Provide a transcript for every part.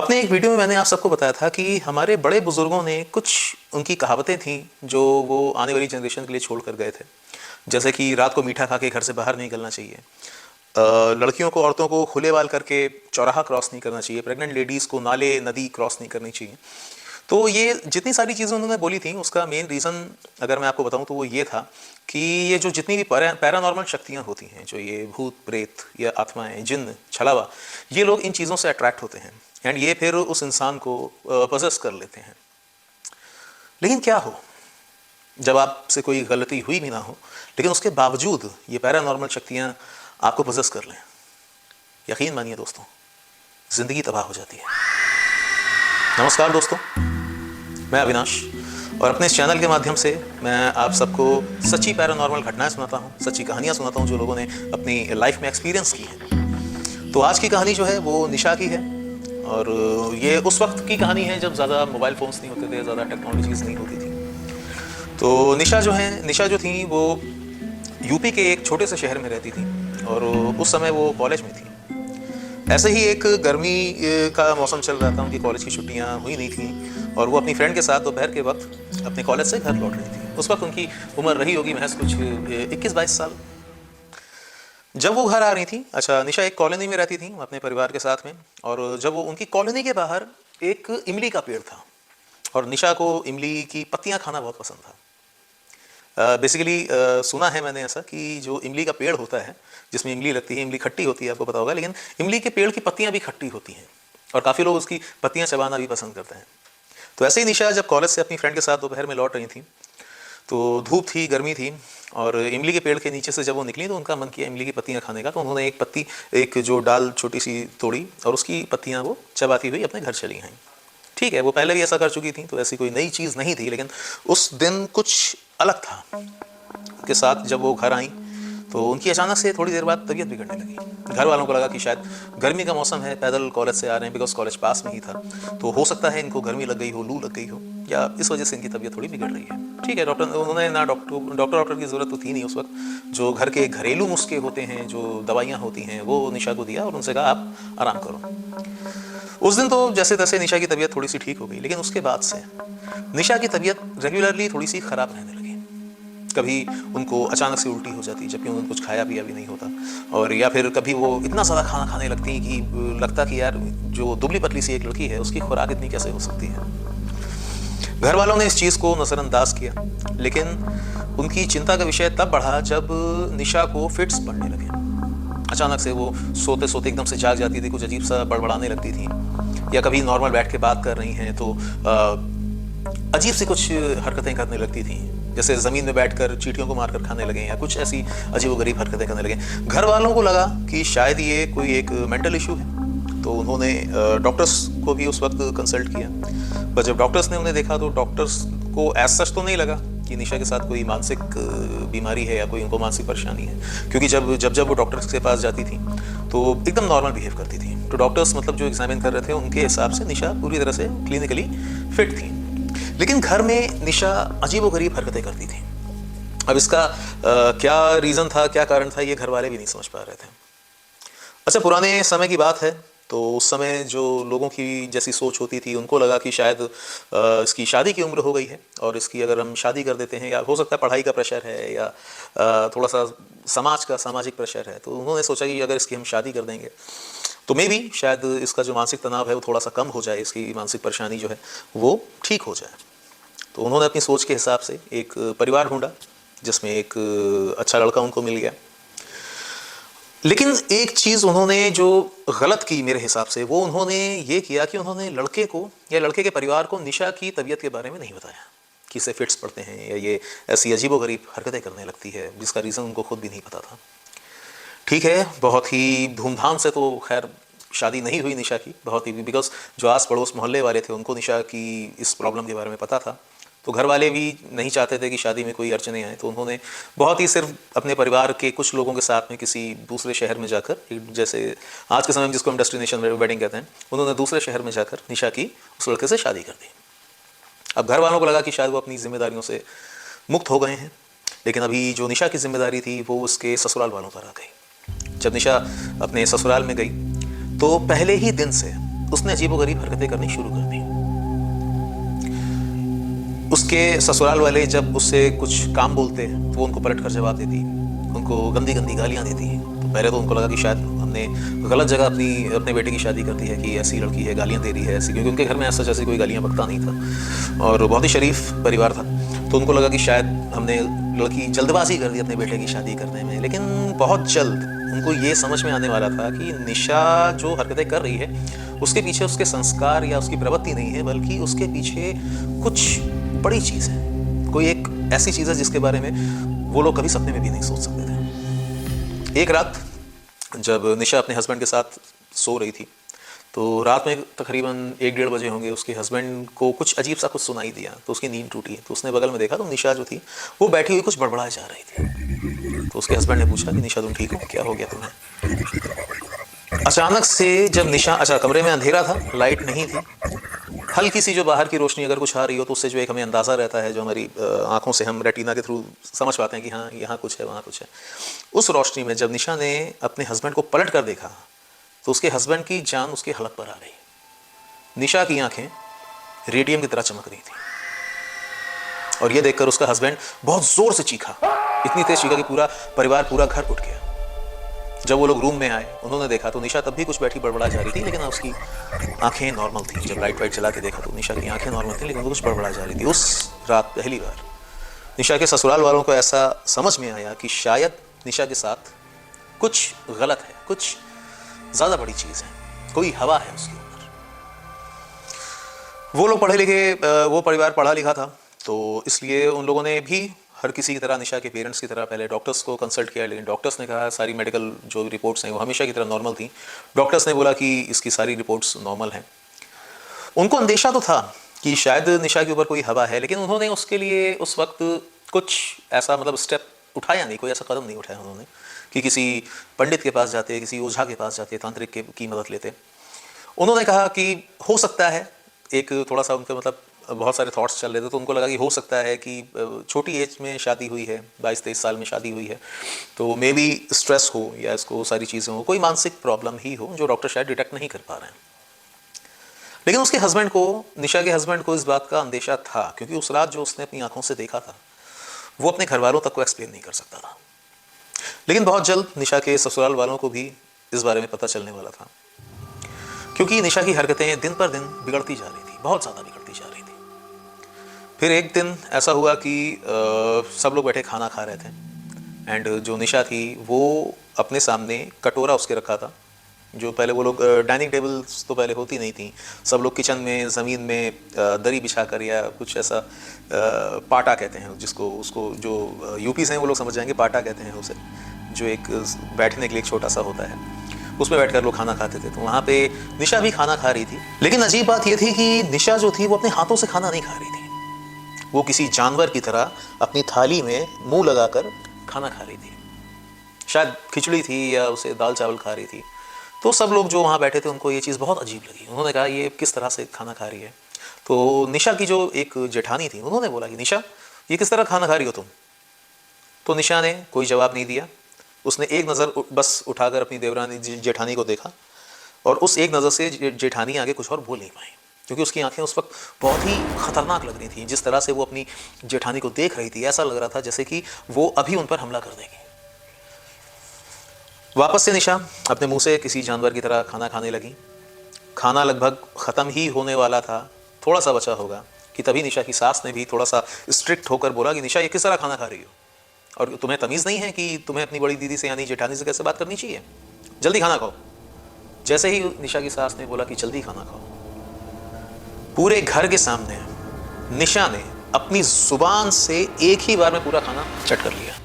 अपने एक वीडियो में मैंने आप सबको बताया था कि हमारे बड़े बुजुर्गों ने कुछ उनकी कहावतें थीं जो वो आने वाली जनरेशन के लिए छोड़ कर गए थे। जैसे कि रात को मीठा खा के घर से बाहर नहीं निकलना चाहिए, लड़कियों को औरतों को खुले बाल करके चौराहा क्रॉस नहीं करना चाहिए, प्रेग्नेंट लेडीज़ को नाले नदी क्रॉस नहीं करनी चाहिए। तो ये जितनी सारी चीज़ें उन्होंने बोली थी उसका मेन रीज़न अगर मैं आपको बताऊं तो वो ये था कि ये जो जितनी भी पैरानॉर्मल शक्तियाँ होती हैं, जो ये भूत प्रेत या आत्माएं जिन्न छलावा, ये लोग इन चीज़ों से अट्रैक्ट होते हैं एंड ये फिर उस इंसान को पजेस कर लेते हैं। लेकिन क्या हो जब आपसे कोई गलती हुई भी ना हो लेकिन उसके बावजूद ये पैरानॉर्मल शक्तियाँ आपको पजेस कर लें? यकीन मानिए दोस्तों, ज़िंदगी तबाह हो जाती है। नमस्कार दोस्तों, मैं अविनाश और अपने इस चैनल के माध्यम से मैं आप सबको सच्ची पैरानॉर्मल घटनाएं सुनाता हूं, सच्ची कहानियां सुनाता हूं जो लोगों ने अपनी लाइफ में एक्सपीरियंस की हैं। तो आज की कहानी जो है वो निशा की है और ये उस वक्त की कहानी है जब ज़्यादा मोबाइल फ़ोन्स नहीं होते थे, ज़्यादा टेक्नोलॉजीज़ नहीं होती थी। तो निशा जो थी वो यूपी के एक छोटे से शहर में रहती थी और उस समय वो कॉलेज में थी। ऐसे ही एक गर्मी का मौसम चल रहा था, उनकी कॉलेज की छुट्टियां हुई नहीं थी और वो अपनी फ्रेंड के साथ दोपहर के वक्त अपने कॉलेज से घर लौट रही थी। उस वक्त उनकी उम्र रही होगी महज कुछ 21-22 साल। जब वो घर आ रही थी, अच्छा निशा एक कॉलोनी में रहती थी अपने परिवार के साथ में, और जब वो उनकी कॉलोनी के बाहर एक इमली का पेड़ था और निशा को इमली की पत्तियाँ खाना बहुत पसंद था। बेसिकली सुना है मैंने ऐसा कि जो इमली का पेड़ होता है जिसमें इमली लगती है, इमली खट्टी होती है, आपको पता होगा, लेकिन इमली के पेड़ की पत्तियां भी खट्टी होती हैं और काफ़ी लोग उसकी पत्तियां चबाना भी पसंद करते हैं। तो ऐसे ही निशा जब कॉलेज से अपनी फ्रेंड के साथ दोपहर में लौट रही थी तो धूप थी, गर्मी थी और इमली के पेड़ के नीचे से जब वो निकली तो उनका मन किया इमली की पत्तियाँ खाने का। तो उन्होंने एक जो डाल छोटी सी तोड़ी और उसकी पत्तियाँ वो चबाती हुई अपने घर चली गईं। ठीक है, वो पहले भी ऐसा कर चुकी थी तो ऐसी कोई नई चीज़ नहीं थी, लेकिन उस दिन कुछ अलग था। के साथ जब वो घर आई तो उनकी अचानक से थोड़ी देर बाद तबीयत बिगड़ने लगी। घर वालों को लगा कि शायद गर्मी का मौसम है, पैदल कॉलेज से आ रहे हैं, बिकॉज कॉलेज पास में ही था, तो हो सकता है इनको गर्मी लग गई हो, लू लग गई हो, या इस वजह से इनकी तबीयत थोड़ी बिगड़ रही है। ठीक है, उन्होंने ना डॉक्टर की ज़रूरत तो थी नहीं उस वक्त। जो घर के घरेलू नुस्खे होते हैं, जो दवाइयाँ होती हैं, वो निशा को दिया और उनसे कहा आप आराम करो। उस दिन तो जैसे तैसे निशा की तबीयत थोड़ी सी ठीक हो गई, लेकिन उसके बाद से निशा की तबीयत रेगुलरली थोड़ी सी ख़राब रहने लगी। कभी उनको अचानक से उल्टी हो जाती जबकि उन्होंने कुछ खाया पिया भी नहीं होता, और या फिर कभी वो इतना ज़्यादा खाना खाने लगती कि लगता कि यार जो दुबली पतली सी एक लड़की है उसकी खुराक इतनी कैसे हो सकती है। घर वालों ने इस चीज़ को नज़रअंदाज किया, लेकिन उनकी चिंता का विषय तब बढ़ा जब निशा को फिट्स पड़ने लगे। अचानक से वो सोते सोते एकदम से जाग जाती थी, कुछ अजीब सा बड़बड़ाने लगती थी, या कभी नॉर्मल बैठ के बात कर रही हैं तो अजीब सी कुछ हरकतें करने लगती थी, जैसे ज़मीन में बैठकर चींटियों को मारकर खाने लगे या कुछ ऐसी अजीबोगरीब हरकतें करने लगे। घर वालों को लगा कि शायद ये कोई एक मेंटल इशू है, तो उन्होंने डॉक्टर्स को भी उस वक्त कंसल्ट किया। पर जब डॉक्टर्स ने उन्हें देखा तो डॉक्टर्स को एज सच तो नहीं लगा कि निशा के साथ कोई मानसिक बीमारी है या कोई उनको मानसिक परेशानी है, क्योंकि जब वो डॉक्टर्स के पास जाती थी तो एकदम नॉर्मल बिहेव करती थी। तो डॉक्टर्स मतलब जो एग्जामिन कर रहे थे उनके हिसाब से निशा पूरी तरह से क्लिनिकली फिट थी, लेकिन घर में निशा अजीबोगरीब हरकतें करती थी। अब इसका क्या रीज़न था, क्या कारण था, ये घर वाले भी नहीं समझ पा रहे थे। अच्छा, पुराने समय की बात है तो उस समय जो लोगों की जैसी सोच होती थी उनको लगा कि शायद इसकी शादी की उम्र हो गई है और इसकी अगर हम शादी कर देते हैं, या हो सकता है पढ़ाई का प्रेशर है या थोड़ा सा सामाजिक प्रेशर है, तो उन्होंने सोचा कि अगर इसकी हम शादी कर देंगे तो मे बी शायद इसका जो मानसिक तनाव है वो थोड़ा सा कम हो जाए, इसकी मानसिक परेशानी जो है वो ठीक हो जाए। तो उन्होंने अपनी सोच के हिसाब से एक परिवार ढूंढा जिसमें एक अच्छा लड़का उनको मिल गया। लेकिन एक चीज़ उन्होंने जो गलत की मेरे हिसाब से, वो उन्होंने ये किया कि उन्होंने लड़के को या लड़के के परिवार को निशा की तबीयत के बारे में नहीं बताया कि इसे फिट्स पड़ते हैं या ये ऐसी अजीबोगरीब हरकतें करने लगती है जिसका रीज़न उनको खुद भी नहीं पता था। ठीक है, बहुत ही धूमधाम से तो खैर शादी नहीं हुई निशा की, बहुत ही, बिकॉज जो आस पड़ोस मोहल्ले वाले थे उनको निशा की इस प्रॉब्लम के बारे में पता था, तो घर वाले भी नहीं चाहते थे कि शादी में कोई अड़चने आए, तो उन्होंने बहुत ही सिर्फ अपने परिवार के कुछ लोगों के साथ में किसी दूसरे शहर में जाकर, जैसे आज के समय में जिसको हम डेस्टिनेशन वेडिंग कहते हैं, उन्होंने दूसरे शहर में जाकर निशा की उस लड़के से शादी कर दी। अब घर वालों को लगा कि शायद वो अपनी जिम्मेदारियों से मुक्त हो गए हैं, लेकिन अभी जो निशा की जिम्मेदारी थी वो उसके ससुराल वालों पर आ गई। जब निशा अपने ससुराल में गई तो पहले ही दिन से उसने अजीबोगरीब हरकतें करनी शुरू कर दी। उसके ससुराल वाले जब उससे कुछ काम बोलते तो वो उनको पलट कर जवाब देती, उनको गंदी गंदी गालियाँ देती। तो पहले तो उनको लगा कि शायद हमने गलत जगह अपने बेटे की शादी कर दी है, कि ऐसी लड़की है गालियाँ दे रही है ऐसी, क्योंकि उनके घर में ऐसा जैसे कोई गालियाँ बकता नहीं था और बहुत ही शरीफ परिवार था। तो उनको लगा कि शायद हमने लड़की जल्दबाजी कर दी अपने बेटे की शादी करने में। लेकिन बहुत जल्द उनको ये समझ में आने वाला था कि निशा जो हरकतें कर रही है उसके पीछे उसके संस्कार या उसकी प्रवृत्ति नहीं है, बल्कि उसके पीछे कुछ बड़ी चीज़ है, कोई एक ऐसी चीज़ है जिसके बारे में वो लोग कभी सपने में भी नहीं सोच सकते थे। एक रात जब निशा अपने हस्बैंड के साथ सो रही थी तो रात में तकरीबन 1-1:30 बजे होंगे, उसके हस्बैंड को कुछ अजीब सा कुछ सुनाई दिया तो उसकी नींद टूटी। तो उसने बगल में देखा तो निशा जो थी वो बैठी हुई कुछ बड़बड़ा जा रही थी। तो उसके हस्बैंड ने पूछा कि निशा तुम ठीक हो, क्या हो गया तुम्हें? अचानक से जब निशा, अच्छा कमरे में अंधेरा था, लाइट नहीं थी, हल्की सी जो बाहर की रोशनी अगर कुछ आ रही हो तो उससे जो एक हमें अंदाज़ा रहता है, जो हमारी आंखों से हम रेटिना के थ्रू समझ पाते हैं कि हाँ यहाँ कुछ है वहाँ कुछ है, उस रोशनी में जब निशा ने अपने हस्बैंड को पलट कर देखा तो उसके हस्बैंड की जान उसके हलक पर आ गई। निशा की आंखें रेडियम की तरह चमक रही थी और ये देखकर उसका हस्बैंड बहुत जोर से चीखा, इतनी तेज चीखा कि पूरा परिवार, पूरा घर उठ गया। जब वो लोग रूम में आए उन्होंने देखा तो निशा तब भी कुछ बैठी बड़बड़ा जा रही थी, लेकिन उसकी आंखें नॉर्मल थी। जब लाइट वाइट चला के देखा तो निशा की आंखें नॉर्मल थी, लेकिन वो कुछ बड़बड़ा जा रही थी। उस रात पहली बार निशा के ससुराल वालों को ऐसा समझ में आया कि शायद निशा के साथ कुछ गलत है, कुछ ज़्यादा बड़ी चीज़ है, कोई हवा है उसके ऊपर। वो लोग पढ़े लिखे, वो परिवार पढ़ा लिखा था, तो इसलिए उन लोगों ने भी हर किसी की तरह, निशा के पेरेंट्स की तरह पहले डॉक्टर्स को कंसल्ट किया। लेकिन डॉक्टर्स ने कहा सारी मेडिकल जो रिपोर्ट्स हैं वो हमेशा की तरह नॉर्मल थी। डॉक्टर्स ने बोला कि इसकी सारी रिपोर्ट्स नॉर्मल हैं। उनको अंदेशा तो था कि शायद निशा के ऊपर कोई हवा है, लेकिन उन्होंने उसके लिए उस वक्त कुछ ऐसा मतलब स्टेप उठाया नहीं, कोई ऐसा कदम नहीं उठाया उन्होंने कि किसी पंडित के पास जाते, किसी ओझा के पास जाते, तांत्रिक की मदद लेते। उन्होंने कहा कि हो सकता है, एक थोड़ा सा उनके मतलब बहुत सारे थॉट्स चल रहे थे, तो उनको लगा कि हो सकता है कि छोटी एज में शादी हुई है, 22-23 साल में शादी हुई है, तो मे बी स्ट्रेस हो या इसको सारी चीज़ें हो, कोई मानसिक प्रॉब्लम ही हो जो डॉक्टर शायद डिटेक्ट नहीं कर पा रहे हैं। लेकिन उसके हस्बैंड को, निशा के हस्बैंड को इस बात का अंदेशा था, क्योंकि उस रात जो उसने अपनी आंखों से देखा था वो अपने घर वालों तक को एक्सप्लेन नहीं कर सकता था। लेकिन बहुत जल्द निशा के ससुराल वालों को भी इस बारे में पता चलने वाला था, क्योंकि निशा की हरकतें दिन पर दिन बिगड़ती जा रही थी, बहुत ज़्यादा बिगड़ती जा रही थी। फिर एक दिन ऐसा हुआ कि सब लोग बैठे खाना खा रहे थे एंड जो निशा थी वो अपने सामने कटोरा उसके रखा था, जो पहले वो लोग डाइनिंग टेबल्स तो पहले होती नहीं थी, सब लोग किचन में ज़मीन में दरी बिछाकर या कुछ ऐसा, पाटा कहते हैं जिसको, उसको जो यूपी से हैं वो लोग समझ जाएंगे, पाटा कहते हैं उसे, जो एक बैठने के लिए एक छोटा सा होता है, उसमें बैठकर लोग खाना खाते थे। तो वहाँ पे निशा भी खाना खा रही थी। लेकिन अजीब बात ये थी कि निशा जो थी वो अपने हाथों से खाना नहीं खा रही थी, वो किसी जानवर की तरह अपनी थाली में मुँह लगाकर खाना खा रही थी। शायद खिचड़ी थी या उसे दाल चावल खा रही थी। तो सब लोग जो वहाँ बैठे थे उनको ये चीज़ बहुत अजीब लगी। उन्होंने कहा ये किस तरह से खाना खा रही है। तो निशा की जो एक जेठानी थी उन्होंने बोला कि निशा ये किस तरह खाना खा रही हो तुम। तो निशा ने कोई जवाब नहीं दिया, उसने एक नज़र बस उठाकर अपनी देवरानी जेठानी को देखा और उस एक नज़र से जेठानी आगे कुछ और बोल नहीं पाई, क्योंकि उसकी आंखें उस वक्त बहुत ही खतरनाक लग रही थी। जिस तरह से वो अपनी जेठानी को देख रही थी ऐसा लग रहा था जैसे कि वो अभी उन पर हमला कर देगी। वापस से निशा अपने मुंह से किसी जानवर की तरह खाना खाने लगी। खाना लगभग ख़त्म ही होने वाला था, थोड़ा सा बचा होगा कि तभी निशा की सास ने भी थोड़ा सा स्ट्रिक्ट होकर बोला कि निशा ये किस तरह खाना खा रही हो, और तुम्हें तमीज़ नहीं है कि तुम्हें अपनी बड़ी दीदी से यानी जेठानी से कैसे बात करनी चाहिए, जल्दी खाना खाओ। जैसे ही निशा की सास ने बोला कि जल्दी खाना खाओ, पूरे घर के सामने निशा ने अपनी ज़ुबान से एक ही बार में पूरा खाना चट कर लिया।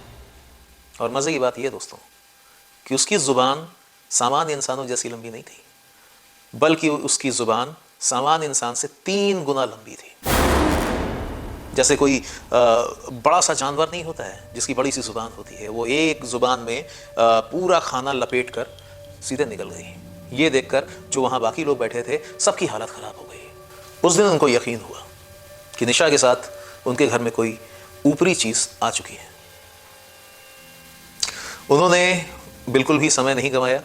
और मज़े की बात यह दोस्तों कि उसकी ज़ुबान सामान्य इंसानों जैसी लंबी नहीं थी, बल्कि उसकी ज़ुबान सामान्य इंसान से 3 गुना लंबी थी। जैसे कोई बड़ा सा जानवर नहीं होता है जिसकी बड़ी सी ज़ुबान होती है, वो एक ज़ुबान में पूरा खाना लपेट कर सीधे निकल गई। ये देखकर जो वहाँ बाकी लोग बैठे थे सबकी हालत ख़राब हो गई। उस दिन उनको यकीन हुआ कि निशा के साथ उनके घर में कोई ऊपरी चीज़ आ चुकी है। उन्होंने बिल्कुल भी समय नहीं गंवाया,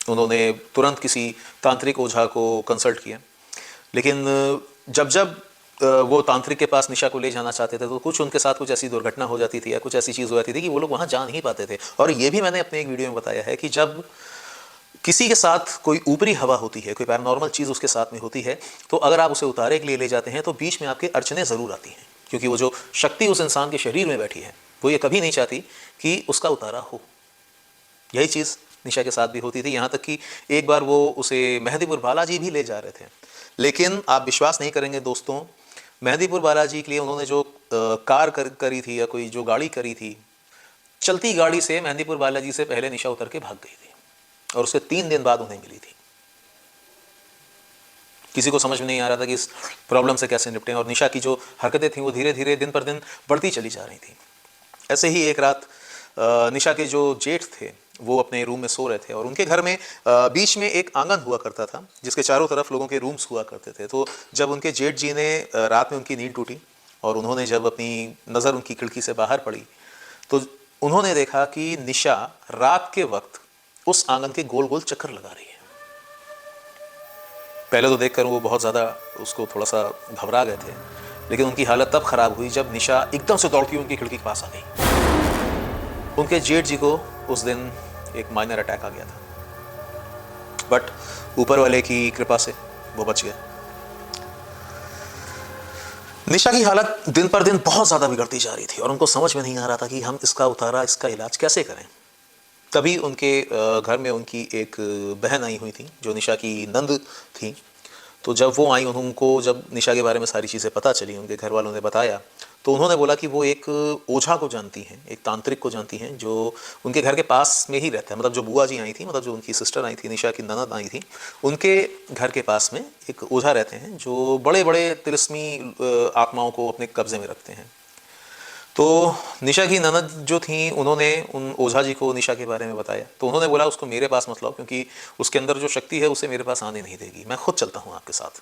उन्होंने तुरंत किसी तांत्रिक ओझा को कंसल्ट किया। लेकिन जब जब वो तांत्रिक के पास निशा को ले जाना चाहते थे तो कुछ उनके साथ कुछ ऐसी दुर्घटना हो जाती थी या कुछ ऐसी चीज़ हो जाती थी कि वो लोग वहाँ जा नहीं पाते थे। और ये भी मैंने अपने एक वीडियो में बताया है कि जब किसी के साथ कोई ऊपरी हवा होती है, कोई पैरानॉर्मल चीज़ उसके साथ में होती है, तो अगर आप उसे उतारे के लिए ले जाते हैं तो बीच में आपके अड़चने ज़रूर आती हैं, क्योंकि वो जो शक्ति उस इंसान के शरीर में बैठी है वो ये कभी नहीं चाहती कि उसका उतारा हो। यही चीज़ निशा के साथ भी होती थी। यहाँ तक कि एक बार वो उसे मेहंदीपुर बालाजी भी ले जा रहे थे, लेकिन आप विश्वास नहीं करेंगे दोस्तों, मेहंदीपुर बालाजी के लिए उन्होंने जो कार करी थी या कोई जो गाड़ी करी थी, चलती गाड़ी से मेहंदीपुर बालाजी से पहले निशा उतर के भाग गई थी और उसके 3 दिन बाद उन्हें मिली थी। किसी को समझ में नहीं आ रहा था कि इस प्रॉब्लम से कैसे निपटें, और निशा की जो हरकतें थी वो धीरे धीरे दिन पर दिन बढ़ती चली जा रही थी। ऐसे ही एक रात निशा के जो जेठ थे वो अपने रूम में सो रहे थे और उनके घर में बीच में एक आंगन हुआ करता था जिसके चारों तरफ लोगों के रूम्स हुआ करते थे। तो जब उनके जेठ जी ने रात में उनकी नींद टूटी और उन्होंने जब अपनी नज़र उनकी खिड़की से बाहर पड़ी तो उन्होंने देखा कि निशा रात के वक्त उस आंगन के गोल गोल चक्कर लगा रही है। पहले तो देखकर वो बहुत ज़्यादा उसको थोड़ा सा घबरा गए थे, लेकिन उनकी हालत तब ख़राब हुई जब निशा एकदम से दौड़ती हुई उनकी खिड़की के पास आ गई। उनके जेठ जी को उस दिन एक माइनर अटैक आ गया था, बट ऊपर वाले की कृपा से वो बच गए। निशा की हालत दिन पर दिन बहुत ज़्यादा बिगड़ती जा रही थी और उनको समझ में नहीं आ रहा था कि हम इसका उतारा, इसका इलाज कैसे करें। तभी उनके घर में उनकी एक बहन आई हुई थी जो निशा की नंद थी। तो जब वो आई, उनको जब निशा के बारे में सारी चीज़ें पता चली, उनके घर वालों ने बताया, तो उन्होंने बोला कि वो एक ओझा को जानती हैं, एक तांत्रिक को जानती हैं जो उनके घर के पास में ही रहता है। मतलब जो बुआ जी आई थी, मतलब जो उनकी सिस्टर आई थी, निशा की ननद आई थी, उनके घर के पास में एक ओझा रहते हैं जो बड़े बड़े तिलिस्मी आत्माओं को अपने कब्जे में रखते हैं। तो निशा की ननद जो थी उन्होंने उन ओझा जी को निशा के बारे में बताया। तो उन्होंने बोला उसको मेरे पास मत लाओ, क्योंकि उसके अंदर जो शक्ति है उसे मेरे पास आने नहीं देगी, मैं खुद चलता हूँ आपके साथ।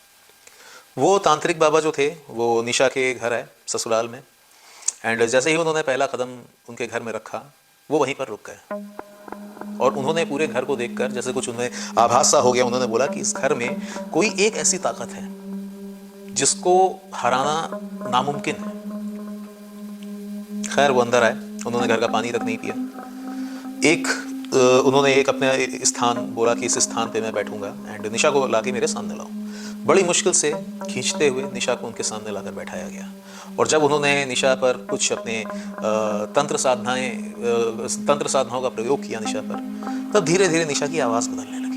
वो तांत्रिक बाबा जो थे वो निशा के घर आए ससुराल में, एंड जैसे ही उन्होंने पहला कदम उनके घर में रखा वो वहीं पर रुक गए और उन्होंने पूरे घर को देखकर जैसे कुछ उन्हें आभास सा हो गया। उन्होंने बोला कि इस घर में कोई एक ऐसी ताकत है जिसको हराना नामुमकिन है। खैर वो अंदर आए, उन्होंने घर का पानी तक नहीं पिया। उन्होंने एक अपने स्थान बोला कि इस स्थान पे मैं बैठूंगा एंड निशा को लाके मेरे सामने लाओ। बड़ी मुश्किल से खींचते हुए निशा को उनके सामने लाकर बैठाया गया और जब उन्होंने निशा पर कुछ अपने तंत्र साधनाओं का प्रयोग किया निशा पर, तब धीरे धीरे निशा की आवाज़ बदलने लगी।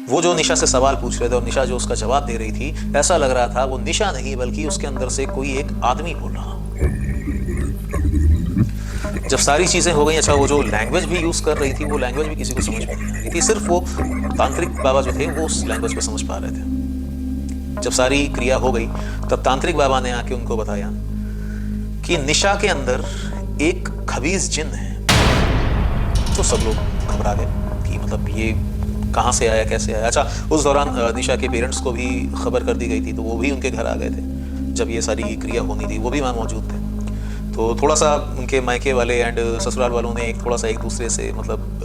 वो जो निशा से सवाल पूछ रहे थे और निशा जो उसका जवाब दे रही थी, ऐसा लग रहा था वो निशा नहीं बल्कि उसके अंदर से कोई एक आदमी बोल रहा। जब सारी चीज़ें हो गई, अच्छा वो जो लैंग्वेज भी यूज़ कर रही थी वो लैंग्वेज भी किसी को समझ में नहीं आ रही थी, सिर्फ वो तांत्रिक बाबा जो थे वो उस लैंग्वेज को समझ पा रहे थे। जब सारी क्रिया हो गई तब तांत्रिक बाबा ने आके उनको बताया कि निशा के अंदर एक खबीज जिन्न है। तो सब लोग घबरा गए कि मतलब ये कहाँ से आया, कैसे आया। अच्छा उस दौरान निशा के पेरेंट्स को भी खबर कर दी गई थी, तो वो भी उनके घर आ गए थे जब ये सारी क्रिया होनी थी, वो भी वहाँ मौजूद थे। तो थोड़ा सा उनके मायके वाले एंड ससुराल वालों ने थोड़ा सा एक दूसरे से मतलब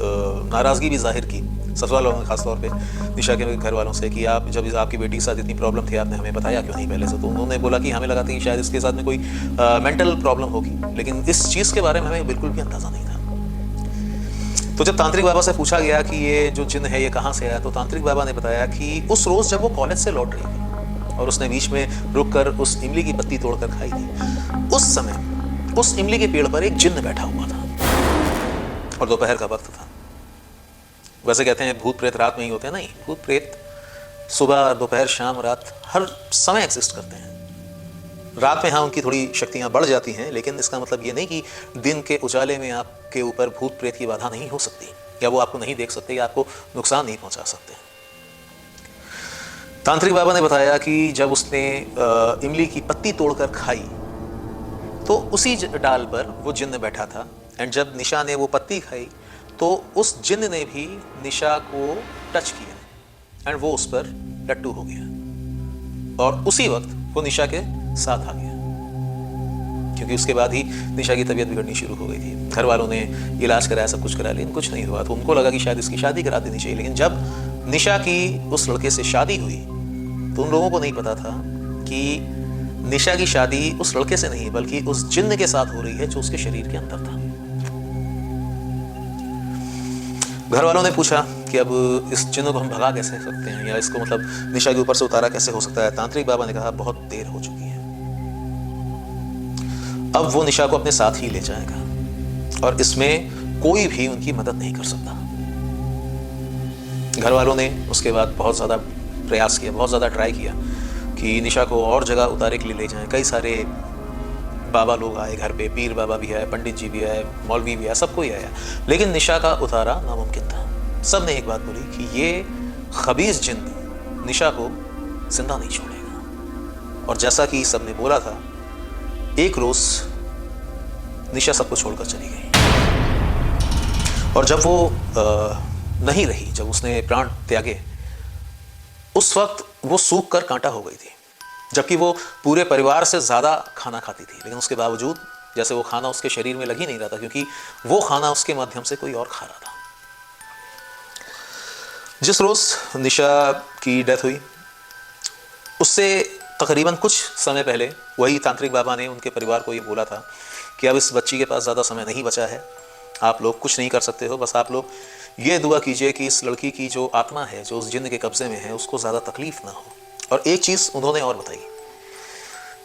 नाराज़गी भी जाहिर की, ससुराल वालों ने खासतौर पे निशा के घर वालों से, कि आप जब आपकी बेटी के साथ इतनी प्रॉब्लम थी आपने हमें बताया क्यों नहीं पहले से। तो उन्होंने बोला कि हमें लगा था कि शायद इसके साथ में कोई मेंटल प्रॉब्लम होगी, लेकिन इस चीज़ के बारे में हमें बिल्कुल भी अंदाज़ा नहीं था। तो जब तांत्रिक बाबा से पूछा गया कि ये जो जिन्न है ये कहाँ से आया, तो तांत्रिक बाबा ने बताया कि उस रोज़ जब वो कॉलेज से लौट रही थी और उसने बीच में रुक कर उस इमली की पत्ती तोड़कर खाई थी, उस समय उस इमली के पेड़ पर एक जिन्न बैठा हुआ था और दोपहर का वक्त था। वैसे कहते हैं भूत प्रेत रात में ही होते हैं, नहीं, भूत प्रेत सुबह दोपहर शाम रात हर समय एग्जिस्ट करते हैं। रात में हाँ उनकी थोड़ी शक्तियाँ बढ़ जाती हैं, लेकिन इसका मतलब ये नहीं कि दिन के उजाले में आपके ऊपर भूत प्रेत की बाधा नहीं हो सकती या वो आपको नहीं देख सकते या आपको नुकसान नहीं पहुँचा सकते। तांत्रिक बाबा ने बताया कि जब उसने इमली की पत्ती तोड़कर खाई तो उसी डाल पर वो जिन्न बैठा था, एंड जब निशा ने वो पत्ती खाई तो उस जिन्न ने भी निशा को टच किया एंड वो उस पर लट्टू हो गया और उसी वक्त वो निशा के साथ आ गया। क्योंकि उसके बाद ही निशा की तबीयत बिगड़नी शुरू हो गई थी। घर वालों ने इलाज कराया, सब कुछ कराया, लेकिन कुछ नहीं हुआ। तो उनको लगा कि शायद इसकी शादी करा देनी चाहिए। लेकिन जब निशा की उस लड़के से शादी हुई तो उन लोगों को नहीं पता था कि निशा की शादी उस लड़के से नहीं बल्कि उस जिन्न के साथ हो रही है जो उसके शरीर के अंदर था। घर वालों ने पूछा कि अब इस जिन्न को हम भगा कैसे सकते हैं, या इसको मतलब निशा के ऊपर से उतारा कैसे हो सकता है। तांत्रिक बाबा ने कहा बहुत देर हो चुकी है, अब वो निशा को अपने साथ ही ले जाएगा और इसमें कोई भी उनकी मदद नहीं कर सकता। घर वालों ने उसके बाद बहुत ज़्यादा प्रयास किया, बहुत ज़्यादा ट्राई किया कि निशा को और जगह उतारे के लिए ले जाएं। कई सारे बाबा लोग आए घर पे, पीर बाबा भी आए, पंडित जी भी आए, मौलवी भी आए, सब कोई आया, लेकिन निशा का उतारा नामुमकिन था। सब ने एक बात बोली कि ये खबीस जिन्न निशा को जिंदा नहीं छोड़ेगा। और जैसा कि सब ने बोला था, एक रोज निशा सबको छोड़कर चली गई। और जब वो नहीं रही, जब उसने प्राण त्यागे, उस वक्त वो सूख कर कांटा हो गई थी, जबकि वो पूरे परिवार से ज़्यादा खाना खाती थी। लेकिन उसके बावजूद जैसे वो खाना उसके शरीर में लग ही नहीं रहा था, क्योंकि वो खाना उसके माध्यम से कोई और खा रहा था। जिस रोज़ निशा की डेथ हुई, उससे तकरीबन कुछ समय पहले वही तांत्रिक बाबा ने उनके परिवार को ये बोला था कि अब इस बच्ची के पास ज़्यादा समय नहीं बचा है, आप लोग कुछ नहीं कर सकते हो, बस आप लोग ये दुआ कीजिए कि इस लड़की की जो आत्मा है, जो उस जिन्न के कब्जे में है, उसको ज़्यादा तकलीफ ना हो। और एक चीज़ उन्होंने और बताई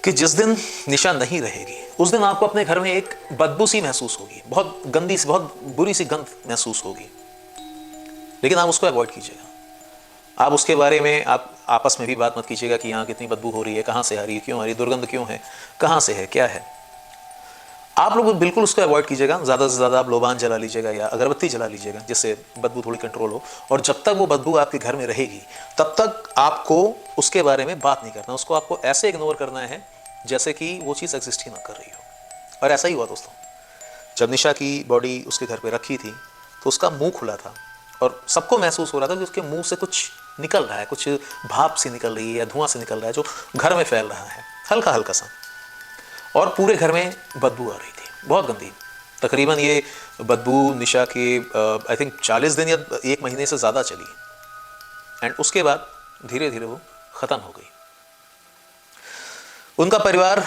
कि जिस दिन निशा नहीं रहेगी, उस दिन आपको अपने घर में एक बदबू सी महसूस होगी, बहुत गंदी सी, बहुत बुरी सी गंध महसूस होगी, लेकिन आप उसको अवॉइड कीजिएगा। आप उसके बारे में आप आपस में भी बात मत कीजिएगा कि यहाँ कितनी बदबू हो रही है, कहाँ से आ रही है, क्यों आ रही है, दुर्गंध क्यों है, कहाँ से है, क्या है। आप लोग बिल्कुल उसको अवॉइड कीजिएगा। ज़्यादा से ज़्यादा आप लोबान जला लीजिएगा या अगरबत्ती जला लीजिएगा, जिससे बदबू थोड़ी कंट्रोल हो। और जब तक वो बदबू आपके घर में रहेगी, तब तक आपको उसके बारे में बात नहीं करना, उसको आपको ऐसे इग्नोर करना है जैसे कि वो चीज़ एग्जिस्ट ही ना कर रही हो। और ऐसा ही हुआ दोस्तों। जब निशा की बॉडी उसके घर पर रखी थी तो उसका मुँह खुला था और सबको महसूस हो रहा था कि उसके मुँह से कुछ निकल रहा है, कुछ भाप से निकल रही है या धुआं से निकल रहा है, जो घर में फैल रहा है हल्का हल्का सा। और पूरे घर में बदबू आ रही थी, बहुत गंदी। तकरीबन ये बदबू निशा के आई थिंक 40 दिन या 1 महीने से ज़्यादा चली, एंड उसके बाद धीरे धीरे वो ख़त्म हो गई। उनका परिवार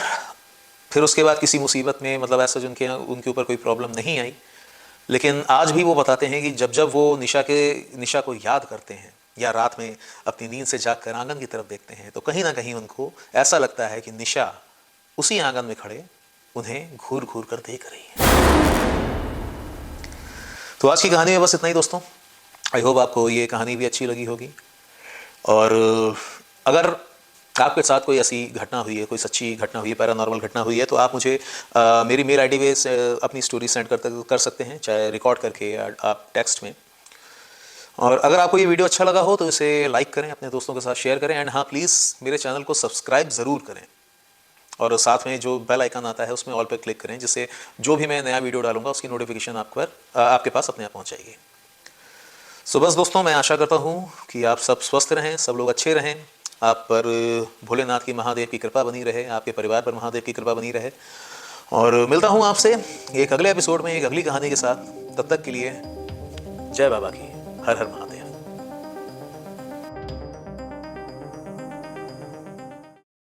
फिर उसके बाद किसी मुसीबत में, मतलब ऐसा उनके ऊपर कोई प्रॉब्लम नहीं आई, लेकिन आज भी वो बताते हैं कि जब जब वो निशा को याद करते हैं या रात में अपनी नींद से जागकर आंगन की तरफ देखते हैं, तो कहीं ना कहीं उनको ऐसा लगता है कि निशा उसी आंगन में खड़े उन्हें घूर घूर कर देख रही है। तो आज की कहानी में बस इतना ही दोस्तों। आई होप आपको ये कहानी भी अच्छी लगी होगी। और अगर आपके साथ कोई ऐसी घटना हुई है, कोई सच्ची घटना हुई है, पैरानॉर्मल घटना हुई है, तो आप मुझे मेरी मेल आईडी पे अपनी स्टोरी सेंड कर सकते हैं, चाहे रिकॉर्ड करके या आप टेक्स्ट में। और अगर आपको ये वीडियो अच्छा लगा हो तो इसे लाइक करें, अपने दोस्तों के साथ शेयर करें, एंड हाँ प्लीज़ मेरे चैनल को सब्सक्राइब ज़रूर करें। और साथ में जो बेल आइकन आता है उसमें ऑल पर क्लिक करें, जिससे जो भी मैं नया वीडियो डालूंगा उसकी नोटिफिकेशन आपके पास अपने आप पहुंच जाएगी। सो बस दोस्तों, मैं आशा करता हूं कि आप सब स्वस्थ रहें, सब लोग अच्छे रहें, आप पर भोलेनाथ की, महादेव की कृपा बनी रहे, आपके परिवार पर महादेव की कृपा बनी रहे। और मिलता हूं आपसे एक अगले एपिसोड में एक अगली कहानी के साथ। तब तक के लिए जय बाबा की, हर हर महादेव।